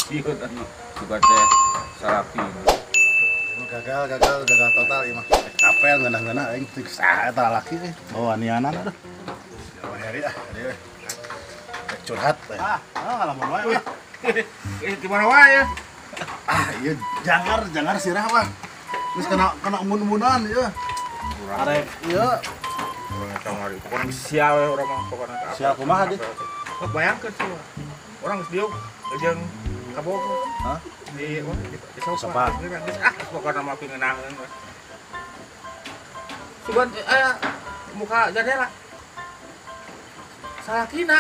Sieu anu juga teh salaki. Gagal total ieu mah. Apel ngeunah-ngeunah aing teu saha eta lalaki teh. Bawa nianan aduh. Jawa Heri dia. Curhat teh. Ngalamun wae. Gimana wae? Ieu jangar sirah mah. Terus kena umun-umunan ieu. Arek ieu Urang eta ngari pokona sial we urang mah pokona. sial kumaha deui? Bayangkeun coba. Orang geus diuk jeung kabogo. Hah? Di sofa. Pokona mah pingeunangeun we. Sugan muka jendela. Salakina.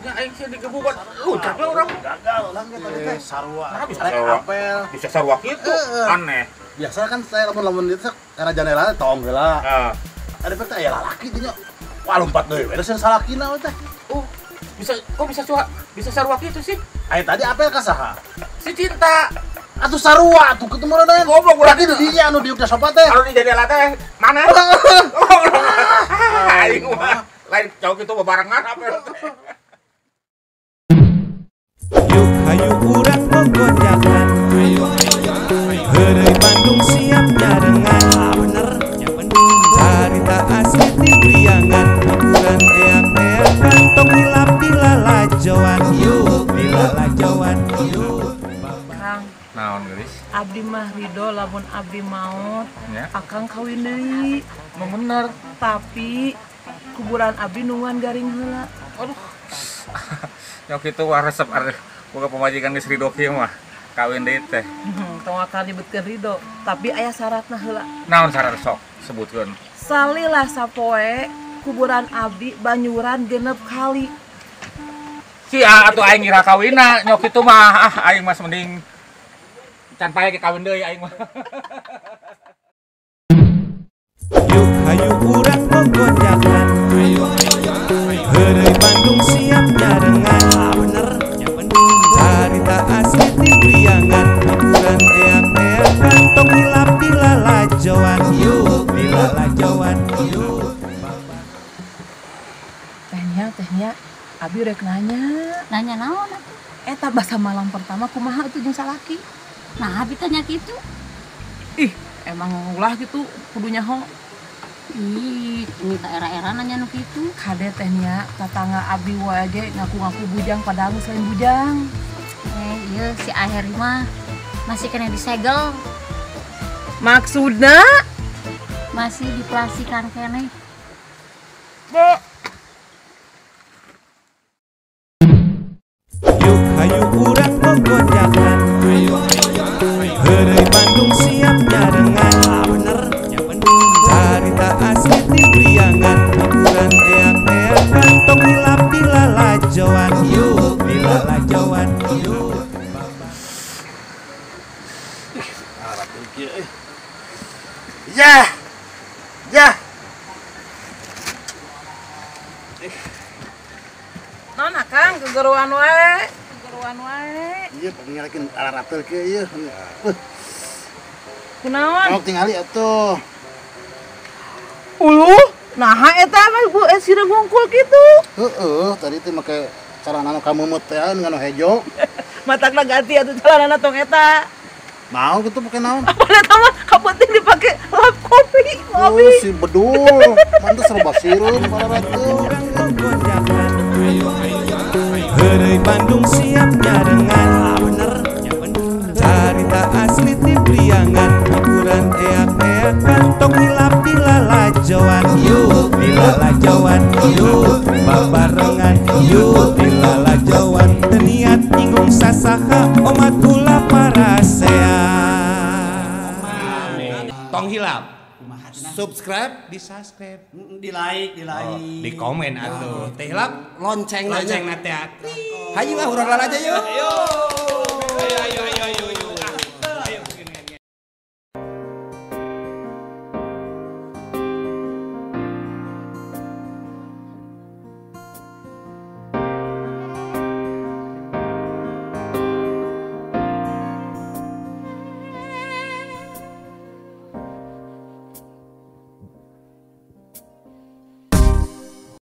Ya aing sih digebukan. Capek orang Gagal ulang kita teh sarua. bisa Arek sarua. apel. Bisa sarua kitu. Aneh. Biasa kan saya lamun itu karena jendela tong heula. Heeh. Ada peta aya lalaki dinya. Wah lompat deui. Beres salakina we teh. Bisa sarua kitu sih? Aya tadi apel ka saha? Si Cinta. Atuh sarua tuh ketemu na. Goblok urang Berarti di dinya anu diuk da sofa teh. Kalau di jendela teh mana? Aing mah lain jauh kitu bebarengan apel teh. Yuk hayu urang gogojakan. Heureuy Bandung siap nyarengan. Bener, ya bener. Carita asli ti priangan. Ukuran eak-eak kantong hilap di lalajoan. Yuk di lalajoan. Yuk. Kang, Naon geulis? abdi mah ridho lamun abdi maot, Ya. akang kawin deui. Nu bener. Tapi kuburan abdi nungguan garing heula. Aduh. Nyok kitu wah resep boga pamajikan geus ridho kieu mah. Kawin deui teh. Tong akal dibetkeun ridho, tapi aya syaratna heula. Naon syarat sok sebutkeun? Salilah sapoe kuburan abdi banyuran 6 kali. Sia atuh aing ngira kawinna nyok kitu mah aing mas mending can pae ke kawin deui aing mah. Yuk hayu urang gogojakan. Heureuy Bandung siap nyarengan. Bener, ya bener. Carita asli ti priangan. Ukuran eak-eak kantong hilap di lalajoan. Yuk di lalajoan. Yuk. Tehnya, abdi rek nanya. Nanya naon atuh? Eta basa malam pertama kumaha atuh jeung salaki? Nah, abi tanya gitu. Ih, emang ulah gitu kudu nyaho. Ih, ini tak era-era nanya nu kitu. Kade tehnya tatangga abdi wae ge ngaku-ngaku bujang padahal geus lain bujang. Iya si Aheri mah masih kena disegel, Maksudna? masih diplasikan kene. Yuk hayu urang gogojakan. Heureuy Bandung siap nyarengan. Bener, ya bener. Carita asli ti priangan. Ukuran eak-eak kantong hilap di lalajoan. Yuk di lalajoan. Yuk. Ya. Non akang gegeruan wae. Iya pengirakeun alat apel ke ieu. Kunaon? Mau tingali atuh. Uluh, naha eta mah Bu sireup hungkul kitu. Heeh, tadi teh make carana anu kamumut teh anu hejo. Matakna ganti atuh calanana tong eta. Mau gitu pakai naon? Apa eta mah kapenting dipake lap kopi, ngopi. Oh, si bedul. Mantu serba sirup para ratu. Urang gogojakan. Heureuy Bandung siap nyarengan. Bener, ya bener. Carita asli ti priangan. Ukuran eak-eak kantong hilap di lalajoan. Yuk di lalajoan. Yuk babarengan. Yuk di lalajoan. Teu niat nyinggung sasaha omat kula parasea. Tong hilap. Subscribe, di subscribe, Di like, di komen atuh. Teh hilap lonceng lonceng na teh. Hayu lah urang aja yuk.